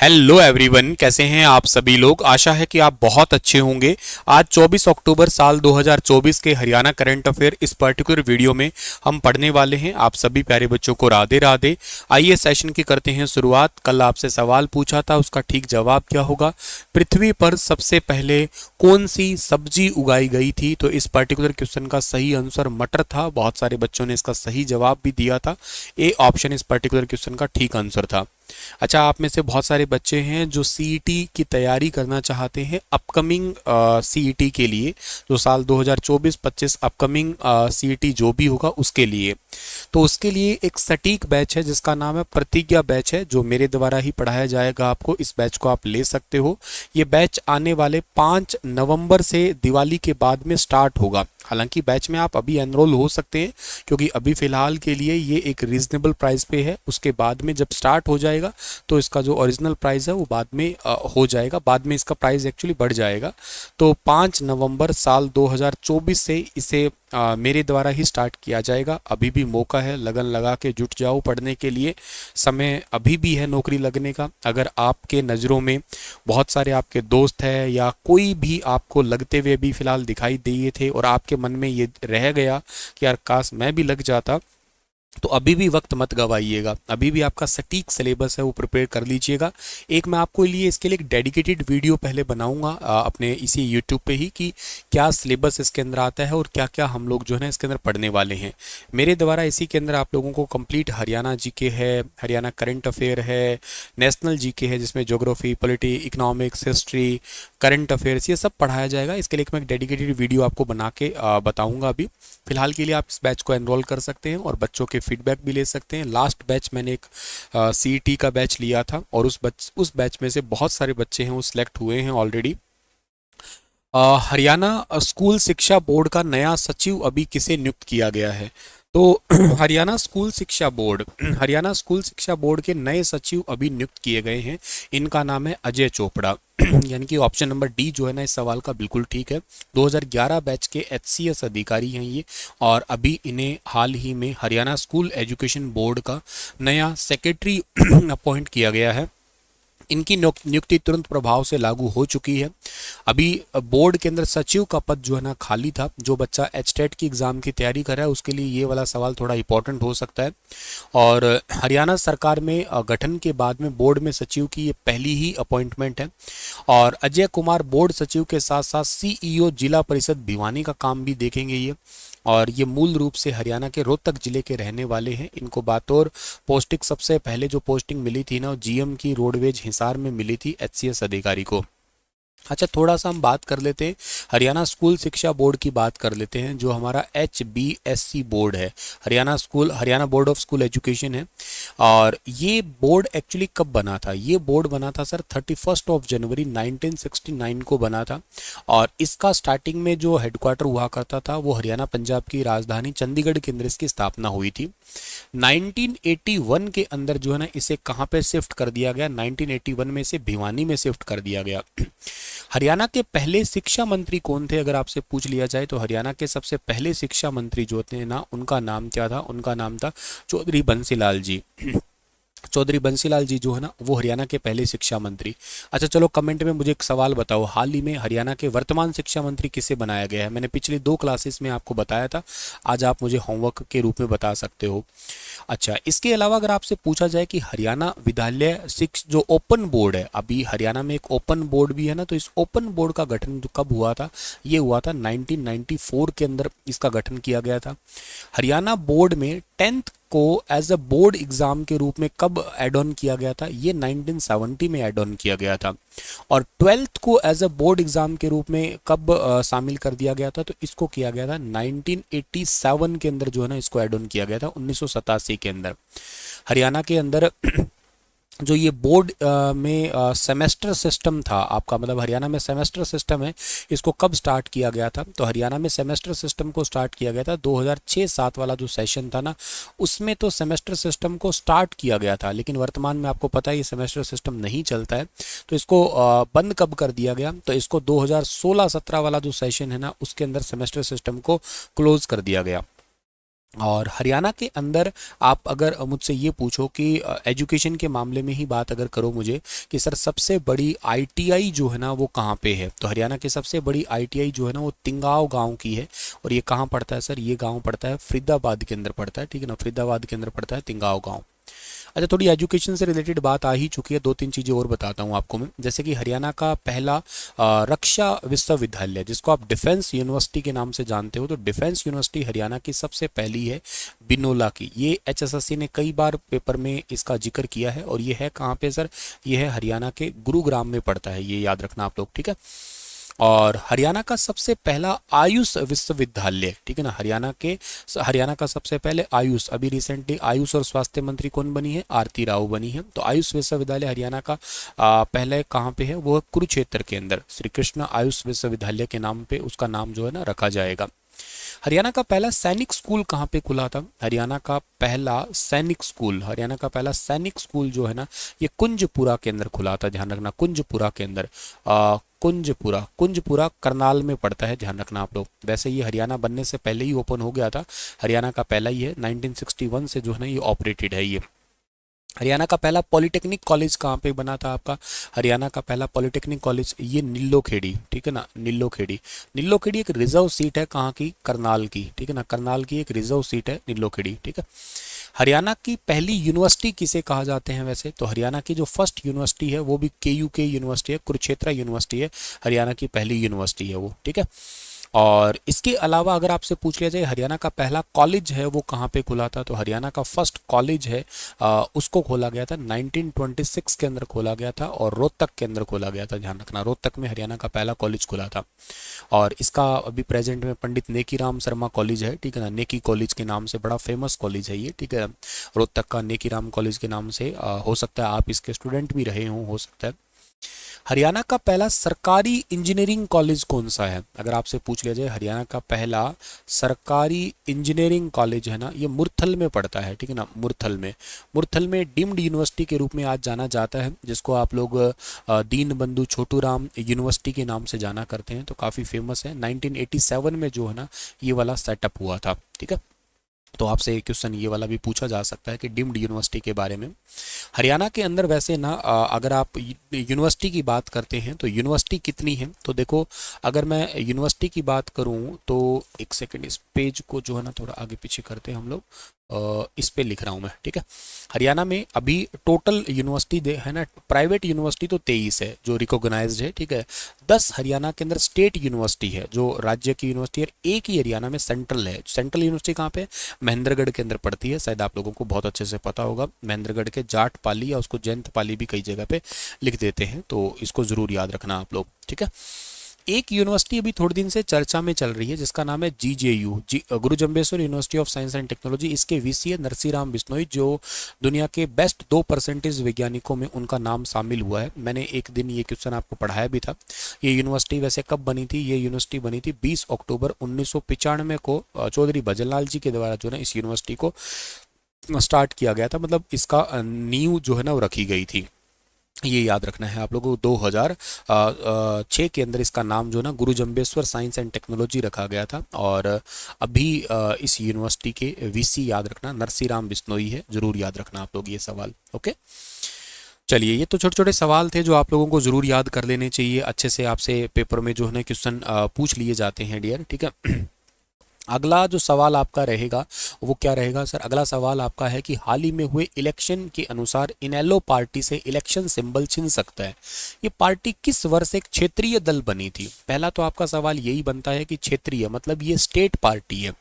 Hello everyone, कैसे हैं आप सभी लोग। आशा है कि आप बहुत अच्छे होंगे। आज 24 अक्टूबर साल 2024 के हरियाणा करंट अफेयर इस पर्टिकुलर वीडियो में हम पढ़ने वाले हैं। आप सभी प्यारे बच्चों को राधे राधे। आइए सेशन की करते हैं शुरुआत। कल आपसे सवाल पूछा था, उसका ठीक जवाब क्या होगा। पृथ्वी पर सबसे पहले कौन सी सब्जी उगाई गई थी? तो इस पर्टिकुलर क्वेश्चन का सही आंसर मटर था। बहुत सारे बच्चों ने इसका सही जवाब भी दिया था। ए ऑप्शन इस पर्टिकुलर क्वेश्चन का ठीक आंसर था। अच्छा, आप में से बहुत सारे बच्चे हैं जो सीईटी की तैयारी करना चाहते हैं अपकमिंग सीईटी के लिए, जो साल 2024-25 अपकमिंग सीईटी जो भी होगा उसके लिए। तो उसके लिए एक सटीक बैच है जिसका नाम है प्रतिज्ञा बैच है, जो मेरे द्वारा ही पढ़ाया जाएगा आपको। इस बैच को आप ले सकते हो। ये बैच आने वाले 5 नवंबर से दिवाली के बाद में स्टार्ट होगा। हालांकि बैच में आप अभी एनरोल हो सकते हैं, क्योंकि अभी फ़िलहाल के लिए ये एक रीज़नेबल प्राइस पे है। उसके बाद में जब स्टार्ट हो जाएगा तो इसका जो ओरिजिनल प्राइस है वो बाद में हो जाएगा। बाद में इसका प्राइस एक्चुअली बढ़ जाएगा। तो 5 नवंबर साल 2024 से इसे मेरे द्वारा ही स्टार्ट किया जाएगा। अभी भी मौका है, लगन लगा के जुट जाओ पढ़ने के लिए। समय अभी भी है नौकरी लगने का। अगर आपके नज़रों में बहुत सारे आपके दोस्त हैं या कोई भी आपको लगते हुए भी फ़िलहाल दिखाई दिए थे और आपके मन में ये रह गया कि यार काश मैं भी लग जाता, तो अभी भी वक्त मत गवाइएगा। अभी भी आपका सटीक सिलेबस है वो प्रिपेयर कर लीजिएगा। एक मैं आपको लिए इसके लिए एक डेडिकेटेड वीडियो पहले बनाऊंगा अपने इसी यूट्यूब पे ही, कि क्या सिलेबस इसके अंदर आता है और क्या क्या हम लोग जो है ना इसके अंदर पढ़ने वाले हैं। मेरे द्वारा इसी के अंदर आप लोगों को कंप्लीट हरियाणा जीके है, हरियाणा करंट अफेयर है, नेशनल जीके है जिसमें geography, polity, economics, history, current affairs ये सब पढ़ाया जाएगा। इसके लिए मैं एक डेडिकेटेड वीडियो आपको बना के बताऊँगा। अभी फिलहाल के लिए आप इस बैच को एनरोल कर सकते हैं और बच्चों के फीडबैक भी ले सकते हैं। लास्ट बैच मैंने एक सीईटी का बैच लिया था और उस बैच में से बहुत सारे बच्चे हैं वो सिलेक्ट हुए हैं ऑलरेडी। हरियाणा स्कूल शिक्षा बोर्ड का नया सचिव अभी किसे नियुक्त किया गया है? तो हरियाणा स्कूल शिक्षा बोर्ड हरियाणा स्कूल शिक्षा बोर्ड के नए सचिव अभी नियुक्त किए गए हैं। इनका नाम है अजय चोपड़ा। यानी कि ऑप्शन नंबर डी जो है ना इस सवाल का बिल्कुल ठीक है। 2011 बैच के एचसीएस अधिकारी हैं ये, और अभी इन्हें हाल ही में हरियाणा स्कूल एजुकेशन बोर्ड का नया सेक्रेटरी अपॉइंट किया गया है। इनकी नियुक्ति तुरंत प्रभाव से लागू हो चुकी है। अभी बोर्ड के अंदर सचिव का पद जो है ना खाली था। जो बच्चा एचटेट की एग्ज़ाम की तैयारी कर रहा है उसके लिए ये वाला सवाल थोड़ा इंपॉर्टेंट हो सकता है। और हरियाणा सरकार में गठन के बाद में बोर्ड में सचिव की ये पहली ही अपॉइंटमेंट है। और अजय कुमार बोर्ड सचिव के साथ साथ सीईओ जिला परिषद भिवानी का काम भी देखेंगे ये। और ये मूल रूप से हरियाणा के रोहतक जिले के रहने वाले हैं। इनको बातौर पोस्टिंग सबसे पहले जो पोस्टिंग मिली थी ना जीएम की रोडवेज हिसार में मिली थी एचसीएस अधिकारी को। अच्छा, थोड़ा सा हम बात कर लेते हैं हरियाणा स्कूल शिक्षा बोर्ड की बात कर लेते हैं, जो हमारा HBSC बोर्ड है। Haryana board of school education है। और ये बोर्ड एक्चुअली कब बना था? ये बोर्ड बना था सर 31 जनवरी 1969 को बना था। और इसका स्टार्टिंग में जो हेडक्वार्टर हुआ करता था वो हरियाणा पंजाब की राजधानी चंडीगढ़ के अंदर इसकी स्थापना हुई थी। 1981 के अंदर जो है ना इसे कहाँ पे शिफ्ट कर दिया गया? 1981 में इसे भिवानी में शिफ्ट कर दिया गया। हरियाणा के पहले शिक्षा मंत्री कौन थे अगर आपसे पूछ लिया जाए तो हरियाणा के सबसे पहले शिक्षा मंत्री जो थे ना उनका नाम क्या था? उनका नाम था चौधरी बंसीलाल जी। चौधरी बंसीलाल जी जो है ना वो हरियाणा के पहले शिक्षा मंत्री। अच्छा चलो, कमेंट में मुझे एक सवाल बताओ, हाल ही में हरियाणा के वर्तमान शिक्षा मंत्री किसे बनाया गया है? मैंने पिछली 2 क्लासेस में आपको बताया था, आज आप मुझे होमवर्क के रूप में बता सकते हो। अच्छा, इसके अलावा अगर आपसे पूछा जाए कि हरियाणा विद्यालय शिक्षा जो ओपन बोर्ड है, अभी हरियाणा में एक ओपन बोर्ड भी है ना, तो इस ओपन बोर्ड का गठन कब हुआ था? ये हुआ था 1994 के अंदर इसका गठन किया गया था। हरियाणा बोर्ड में 10th को एज अ बोर्ड एग्जाम के रूप में कब एड ऑन किया गया था? ये 1970 में एड ऑन किया गया था। और 12th को एज अ बोर्ड एग्जाम के रूप में कब शामिल कर दिया गया था? तो इसको किया गया था 1987 के अंदर जो है ना इसको एड ऑन किया गया था, 1987 के अंदर। हरियाणा के अंदर जो ये बोर्ड में सेमेस्टर सिस्टम था आपका, मतलब हरियाणा में सेमेस्टर सिस्टम है, इसको कब स्टार्ट किया गया था? तो हरियाणा में सेमेस्टर सिस्टम को स्टार्ट किया गया था 2006-07 वाला जो सेशन था ना उसमें तो सेमेस्टर सिस्टम को स्टार्ट किया गया था। लेकिन वर्तमान में आपको पता है ये सेमेस्टर सिस्टम नहीं चलता है, तो इसको बंद कब कर दिया गया? तो इसको 2016-17 वाला जो सेशन है ना उसके अंदर सेमेस्टर सिस्टम को क्लोज कर दिया गया। और हरियाणा के अंदर आप अगर मुझसे ये पूछो कि एजुकेशन के मामले में ही बात अगर करो मुझे कि सर सबसे बड़ी आईटीआई जो है ना वो कहाँ पे है, तो हरियाणा की सबसे बड़ी आईटीआई जो है ना वो तिंगाव गांव की है। और ये कहाँ पड़ता है सर, ये गांव पड़ता है फरीदाबाद के अंदर पड़ता है, ठीक है ना, फरीदाबाद के अंदर पड़ता है तिंगाव गाँव। अच्छा, थोड़ी एजुकेशन से रिलेटेड बात आ ही चुकी है, दो तीन चीज़ें और बताता हूँ आपको मैं। जैसे कि हरियाणा का पहला रक्षा विश्वविद्यालय, जिसको आप डिफेंस यूनिवर्सिटी के नाम से जानते हो, तो डिफेंस यूनिवर्सिटी हरियाणा की सबसे पहली है बिनोला की। ये एचएसएससी ने कई बार पेपर में इसका जिक्र किया है। और ये है कहाँ पे सर, ये है हरियाणा के गुरुग्राम में पड़ता है, ये याद रखना आप लोग, ठीक है। और हरियाणा का सबसे पहला आयुष विश्वविद्यालय, ठीक है ना, हरियाणा का सबसे पहले आयुष, अभी रिसेंटली आयुष और स्वास्थ्य मंत्री कौन बनी है, आरती राव बनी है। तो आयुष विश्वविद्यालय हरियाणा का पहले कहाँ पे है, वो कुरुक्षेत्र के अंदर श्री कृष्ण आयुष विश्वविद्यालय के नाम पे उसका नाम जो है ना रखा जाएगा। हरियाणा का पहला सैनिक स्कूल कहाँ पे खुला था, हरियाणा का पहला सैनिक स्कूल जो है ना ये कुंजपुरा के अंदर खुला था, ध्यान रखना, कुंजपुरा के अंदर। कुंजपुरा करनाल में पड़ता है, ध्यान रखना आप लोग। वैसे ये हरियाणा बनने से पहले ही ओपन हो गया था, हरियाणा का पहला ही है, 1961 से जो है ना ये ऑपरेटेड है ये। हरियाणा का पहला पॉलिटेक्निक कॉलेज कहाँ पे बना था आपका, हरियाणा का पहला पॉलिटेक्निक कॉलेज ये नीलोखेड़ी, ठीक है ना, नीलोखेड़ी एक रिजर्व सीट है कहाँ की, करनाल की, ठीक है ना, करनाल की एक रिजर्व सीट है नीलोखेड़ी, ठीक है। हरियाणा की पहली यूनिवर्सिटी किसे कहा जाते हैं वैसे, तो हरियाणा की जो फर्स्ट यूनिवर्सिटी है वो भी केयूके यूनिवर्सिटी है, कुरुक्षेत्र यूनिवर्सिटी है, हरियाणा की पहली यूनिवर्सिटी है वो, ठीक है। और इसके अलावा अगर आपसे पूछ लिया जाए हरियाणा का पहला कॉलेज है वो कहाँ पे खुला था, तो हरियाणा का फर्स्ट कॉलेज है उसको खोला गया था 1926 के अंदर खोला गया था, और रोहतक के अंदर खोला गया था, ध्यान रखना, रोहतक में हरियाणा का पहला कॉलेज खुला था। और इसका अभी प्रेजेंट में पंडित नेकीराम शर्मा कॉलेज है, ठीक है ना, नेकी कॉलेज के नाम से बड़ा फेमस कॉलेज है ये, ठीक है। रोहतक का नेकीराम कॉलेज के नाम से हो सकता है आप इसके स्टूडेंट भी रहे हों, हो सकता है। हरियाणा का पहला सरकारी इंजीनियरिंग कॉलेज कौन सा है, अगर आपसे पूछ लिया जाए हरियाणा का पहला सरकारी इंजीनियरिंग कॉलेज है ना ये मुरथल में पड़ता है, ठीक है ना, मुरथल में डीम्ड यूनिवर्सिटी के रूप में आज जाना जाता है, जिसको आप लोग दीन बंधु छोटूराम यूनिवर्सिटी के नाम से जाना करते हैं, तो काफ़ी फेमस है। 1987 में जो है ना ये वाला सेटअप हुआ था, ठीक है। तो आपसे क्वेश्चन ये वाला भी पूछा जा सकता है कि डीम्ड यूनिवर्सिटी के बारे में। हरियाणा के अंदर वैसे ना अगर आप यूनिवर्सिटी की बात करते हैं तो यूनिवर्सिटी कितनी है, तो देखो अगर मैं यूनिवर्सिटी की बात करूं तो एक सेकंड, इस पेज को जो है ना थोड़ा आगे पीछे करते हैं हम लोग, इस पे लिख रहा हूं मैं, ठीक है। हरियाणा में अभी टोटल यूनिवर्सिटी है ना, प्राइवेट यूनिवर्सिटी तो 23 है जो रिकॉग्नाइज्ड है, ठीक है। 10 हरियाणा के अंदर स्टेट यूनिवर्सिटी है जो राज्य की यूनिवर्सिटी है, एक ही हरियाणा में सेंट्रल है। सेंट्रल यूनिवर्सिटी कहाँ पे, महेंद्रगढ़ के अंदर पड़ती है, शायद आप लोगों को बहुत अच्छे से पता होगा। महेंद्रगढ़ के जाट पाली या उसको जयंत पाली भी कई जगह पे लिख देते हैं, तो इसको जरूर याद रखना आप लोग, ठीक है। एक यूनिवर्सिटी अभी थोड़े दिन से चर्चा में चल रही है जिसका नाम है GJU, Guru Jambheshwar university of science and technology. इसके वीसी है नरसीराम बिश्नोई, जो दुनिया के बेस्ट 2% वैज्ञानिकों में उनका नाम शामिल हुआ है। मैंने एक दिन ये क्वेश्चन आपको पढ़ाया भी था। ये यूनिवर्सिटी वैसे कब बनी थी, ये यूनिवर्सिटी बनी थी 20 अक्टूबर 1995 को चौधरी भजनलाल जी के द्वारा जो है इस यूनिवर्सिटी को स्टार्ट किया गया था, मतलब इसका नींव जो है ना वो रखी गई थी। ये याद रखना है आप लोगों को। 2006 के अंदर इसका नाम जो ना गुरु जम्बेश्वर साइंस एंड टेक्नोलॉजी रखा गया था। और अभी इस यूनिवर्सिटी के वीसी याद रखना नरसीराम बिश्नोई है, जरूर याद रखना आप लोग ये सवाल, ओके। चलिए, ये तो छोटे छोटे सवाल थे जो आप लोगों को जरूर याद कर लेने चाहिए, अच्छे से आपसे पेपर में जो है ना क्वेश्चन पूछ लिए जाते हैं डियर, ठीक है। अगला जो सवाल आपका रहेगा वो क्या रहेगा सर, अगला सवाल आपका है कि हाल ही में हुए इलेक्शन के अनुसार इनेलो पार्टी से इलेक्शन सिंबल छिन सकता है। ये पार्टी किस वर्ष एक क्षेत्रीय दल बनी थी। पहला तो आपका सवाल यही बनता है कि क्षेत्रीय मतलब ये स्टेट पार्टी है,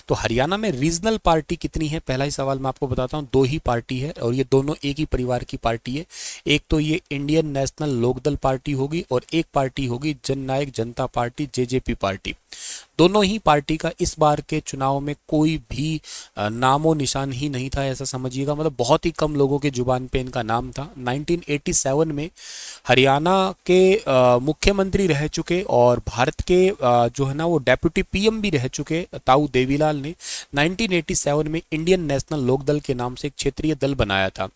तो हरियाणा में रीजनल पार्टी कितनी है। पहला ही सवाल मैं आपको बताता हूँ, 2 ही पार्टी है और ये दोनों एक ही परिवार की पार्टी है। एक तो ये इंडियन नेशनल लोकदल पार्टी होगी और एक पार्टी होगी जननायक जनता पार्टी, जेजेपी पार्टी। दोनों ही पार्टी का इस बार के चुनाव में कोई भी नामो निशान ही नहीं था, ऐसा समझिएगा, मतलब बहुत ही कम लोगों के जुबान पे इनका नाम था। 1987 में हरियाणा के मुख्यमंत्री रह चुके और भारत के जो है ना वो डेप्यूटी पीएम भी रह चुके ताऊ देवीलाल ने 1987 में इंडियन नेशनल लोकदल के नाम से एक क्षेत्रीय दल बनाया था,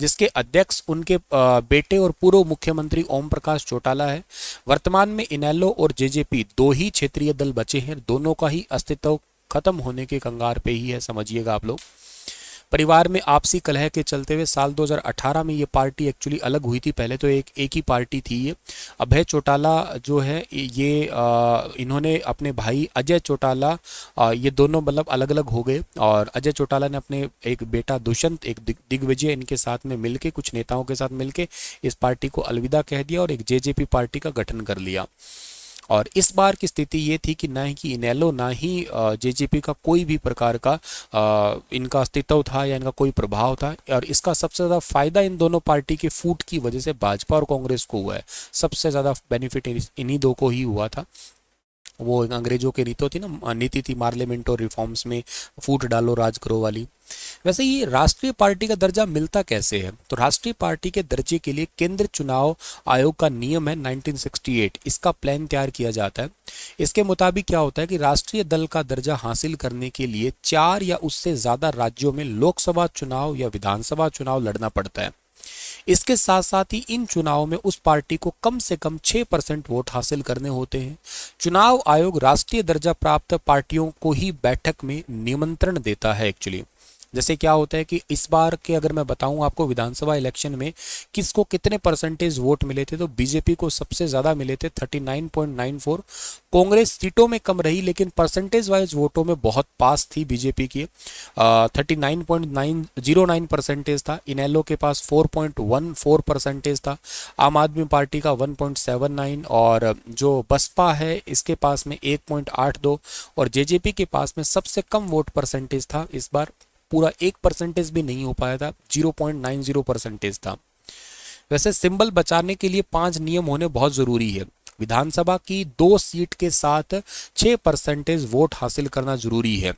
जिसके अध्यक्ष उनके बेटे और पूर्व मुख्यमंत्री ओम प्रकाश चौटाला है। वर्तमान में इनेलो और जेजेपी 2 ही क्षेत्रीय दल बचे हैं, दोनों का ही अस्तित्व खत्म होने के कगार पे ही है, समझिएगा आप लोग। परिवार में आपसी कलह के चलते हुए साल 2018 में ये पार्टी एक्चुअली अलग हुई थी। पहले तो एक ही पार्टी थी ये। अभय चौटाला जो है ये इन्होंने अपने भाई अजय चौटाला, ये दोनों मतलब अलग अलग हो गए, और अजय चौटाला ने अपने एक बेटा दुष्यंत, एक दिग्विजय, इनके साथ में मिलके, कुछ नेताओं के साथ मिलके इस पार्टी को अलविदा कह दिया और एक जेजेपी पार्टी का गठन कर लिया। और इस बार की स्थिति ये थी कि ना ही इनेलो ना ही जेजेपी का कोई भी प्रकार का इनका अस्तित्व था या इनका कोई प्रभाव था। और इसका सबसे ज़्यादा फायदा इन दोनों पार्टी के फूट की वजह से भाजपा और कांग्रेस को हुआ है। सबसे ज़्यादा बेनिफिट इन्हीं दो को ही हुआ था। वो अंग्रेजों की नीति थी पार्लियामेंट और रिफॉर्म्स में फूट डालो राज करो वाली। वैसे ये राष्ट्रीय पार्टी का दर्जा मिलता कैसे है? तो राष्ट्रीय पार्टी के दर्जे के लिए केंद्र चुनाव आयोग का नियम है 1968, इसका प्लान तैयार किया जाता है। इसके मुताबिक क्या होता है कि राष्ट्रीय दल का दर्जा हासिल करने के लिए 4 या उससे ज्यादा राज्यों में लोकसभा चुनाव या विधानसभा चुनाव लड़ना पड़ता है। इसके साथ साथ ही इन चुनावों में उस पार्टी को कम से कम 6% वोट हासिल करने होते हैं। चुनाव आयोग राष्ट्रीय दर्जा प्राप्त पार्टियों को ही बैठक में निमंत्रण देता है एक्चुअली। जैसे क्या होता है कि इस बार के अगर मैं बताऊं आपको विधानसभा इलेक्शन में किसको कितने परसेंटेज वोट मिले थे, तो बीजेपी को सबसे ज़्यादा मिले थे 39.94। कांग्रेस सीटों में कम रही लेकिन परसेंटेज वाइज वोटों में बहुत पास थी बीजेपी की, 39.909 परसेंटेज था। इनेलो के पास 4.14 परसेंटेज था, आम आदमी पार्टी का 1.79, और जो बसपा है इसके पास में 1.82, और जेजेपी के पास में सबसे कम वोट परसेंटेज था इस बार, पूरा 1% भी नहीं हो पाया था, 0.90 परसेंटेज था। वैसे सिंबल बचाने के लिए 5 नियम होने बहुत जरूरी है। विधानसभा की 2 सीट के साथ 6% वोट हासिल करना जरूरी है।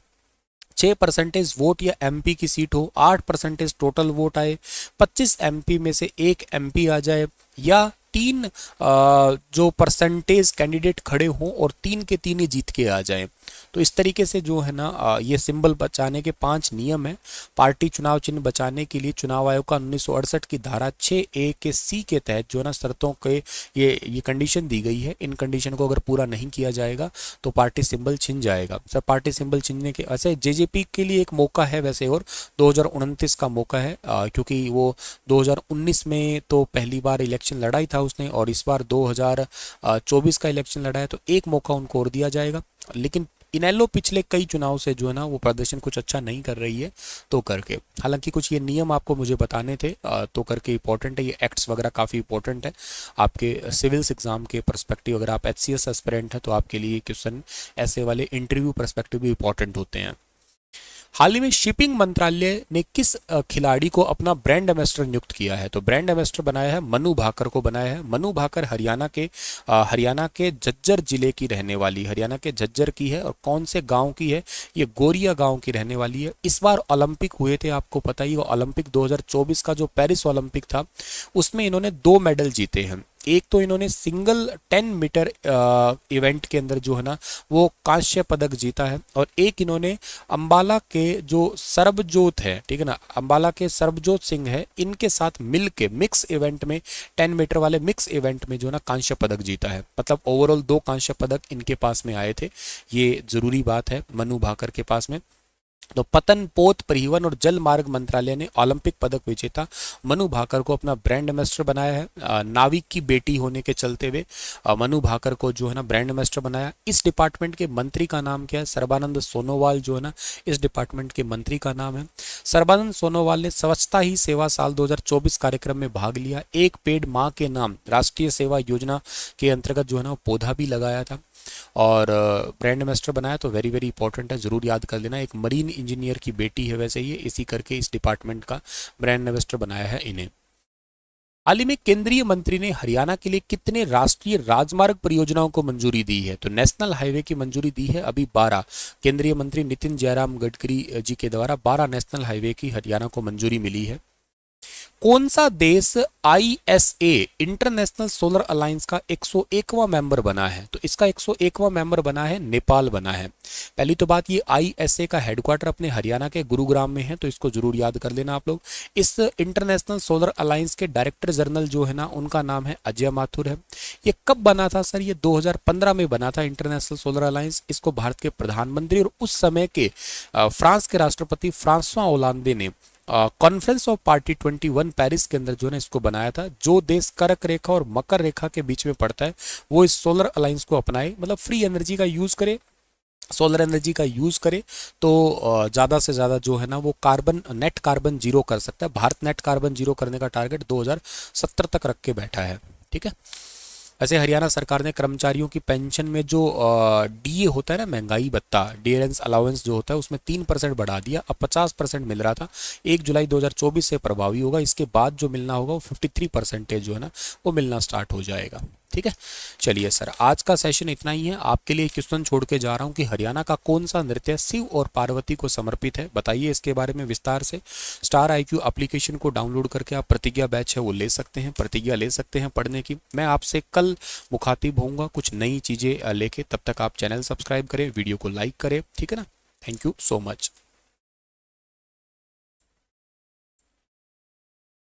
6% वोट या एमपी की सीट हो, 8% टोटल वोट आए, 25 एमपी में से 1 एमपी आ जाए, या 3 जो परसेंटेज कैंडिडेट खड़े हों और 3 के 3 ही जीत के आ जाएं। तो इस तरीके से जो है ना ये सिंबल बचाने के 5 नियम है। पार्टी चुनाव चिन्ह बचाने के लिए चुनाव आयोग का 1968 की धारा 6A के सी के तहत जो है ना शर्तों के ये कंडीशन दी गई है। इन कंडीशन को अगर पूरा नहीं किया जाएगा तो पार्टी सिंबल छिन जाएगा। सर पार्टी सिंबल छिनने के ऐसे जेजेपी के लिए एक मौका है वैसे, और 2029 का मौका है, क्योंकि वो 2019 में तो पहली बार इलेक्शन लड़ा ही था उसने, और इस बार 2024 का इलेक्शन लड़ा है, तो एक मौका उनको और दिया जाएगा। लेकिन इनेलो पिछले कई चुनाव से जो है ना वो प्रदर्शन कुछ अच्छा नहीं कर रही है, तो करके, हालांकि कुछ ये नियम आपको मुझे बताने थे तो करके इंपॉर्टेंट है, ये एक्ट्स वगैरह काफ़ी इंपॉर्टेंट है आपके सिविल्स एग्जाम के पर्सपेक्टिव। अगर आप HCS एस्पिरेंट हैं तो आपके लिए क्वेश्चन ऐसे वाले इंटरव्यू पर्सपेक्टिव भी इंपॉर्टेंट होते हैं। हाल ही में शिपिंग मंत्रालय ने किस खिलाड़ी को अपना ब्रांड एम्बेसडर नियुक्त किया है? तो ब्रांड एम्बेसडर बनाया है मनु भाकर को बनाया है। मनु भाकर हरियाणा के झज्जर जिले की रहने वाली, हरियाणा के झज्जर की है, और कौन से गांव की है? ये गोरिया गांव की रहने वाली है। इस बार ओलंपिक हुए थे, आपको पता ही, ओलंपिक 2024 का जो पेरिस ओलंपिक था उसमें इन्होंने 2 मेडल जीते हैं। एक तो इन्होंने सिंगल 10 मीटर इवेंट के अंदर जो है ना वो कांस्य पदक जीता है, और एक इन्होंने अंबाला के जो सर्बजोत है, ठीक है ना, अंबाला के सर्बजोत सिंह है, इनके साथ मिलके मिक्स इवेंट में 10 मीटर वाले मिक्स इवेंट में जो है ना कांस्य पदक जीता है। मतलब ओवरऑल 2 कांस्य पदक इनके पास में आए थे, ये जरूरी बात है मनु भाकर के पास में। तो पतन पोत परिवहन और जल मार्ग मंत्रालय ने ओलंपिक पदक विजेता मनु भाकर को अपना ब्रांड एम्बेसडर बनाया है। नाविक की बेटी होने के चलते हुए मनु भाकर को जो है ना ब्रांड एम्बेसडर बनाया। इस डिपार्टमेंट के मंत्री का नाम क्या है? सर्बानंद सोनोवाल जो है ना इस डिपार्टमेंट के मंत्री का नाम है। सर्बानंद सोनोवाल ने स्वच्छता ही सेवा साल 2024 कार्यक्रम में भाग लिया। एक पेड़ माँ के नाम राष्ट्रीय सेवा योजना के अंतर्गत जो है ना पौधा भी लगाया था, और ब्रांड एम्बेसडर बनाया। तो वेरी वेरी इंपॉर्टेंट है, जरूर याद कर लेना। एक मरीन इंजीनियर की बेटी है वैसे ये, इसी करके इस डिपार्टमेंट का ब्रांड एम्बेसडर बनाया है इन्हें। हाल ही में केंद्रीय मंत्री ने हरियाणा के लिए कितने राष्ट्रीय राजमार्ग परियोजनाओं को मंजूरी दी है? तो नेशनल हाईवे की मंजूरी दी है अभी 12। केंद्रीय मंत्री नितिन जयराम गडकरी जी के द्वारा 12 नेशनल हाईवे की हरियाणा को मंजूरी मिली है। कौन सा देश ISA इंटरनेशनल सोलर अलायंस का 101वां मेंबर बना है? तो इसका 101वां मेंबर बना है, नेपाल बना है। पहली तो बात, ये ISA का हेडक्वार्टर अपने हरियाणा के गुरुग्राम में है, तो इसको जरूर याद कर लेना आप लोग। इस इंटरनेशनल सोलर अलायंस के डायरेक्टर जनरल जो है ना, उनका नाम है अजय माथुर है। ये कब बना था सर? ये 2015 में बना था इंटरनेशनल सोलर अलायंस। इसको भारत के प्रधानमंत्री और उस समय के फ्रांस के राष्ट्रपति फ्रांसवा ओलांदे ने कॉन्फ्रेंस ऑफ पार्टी 21 पेरिस के अंदर जो है इसको बनाया था। जो देश कर्क रेखा और मकर रेखा के बीच में पड़ता है वो इस सोलर अलायंस को अपनाए, मतलब फ्री एनर्जी का यूज करे, सोलर एनर्जी का यूज करे, तो ज़्यादा से ज़्यादा जो है ना वो नेट कार्बन जीरो कर सकता है। भारत नेट कार्बन जीरो करने का टारगेट 2070 तक रख के बैठा है। ठीक है। वैसे हरियाणा सरकार ने कर्मचारियों की पेंशन में जो DA होता है ना, महंगाई भत्ता, डियरेंस अलाउंस जो होता है, उसमें 3% बढ़ा दिया। अब 50% मिल रहा था, 1 जुलाई 2024 से प्रभावी होगा। इसके बाद जो मिलना होगा वो 53% जो है ना वो मिलना स्टार्ट हो जाएगा। ठीक है। चलिए सर, आज का सेशन इतना ही है। आपके लिए क्वेश्चन छोड़ के जा रहा हूँ कि हरियाणा का कौन सा नृत्य शिव और पार्वती को समर्पित है? बताइए इसके बारे में विस्तार से। स्टार IQ एप्लीकेशन को डाउनलोड करके आप प्रतिज्ञा बैच है वो ले सकते हैं, प्रतिज्ञा ले सकते हैं पढ़ने की। मैं आपसे कल मुखातिब होऊंगा कुछ नई चीज़ें लेके। तब तक आप चैनल सब्सक्राइब करें, वीडियो को लाइक करें। ठीक है ना। Thank you so much.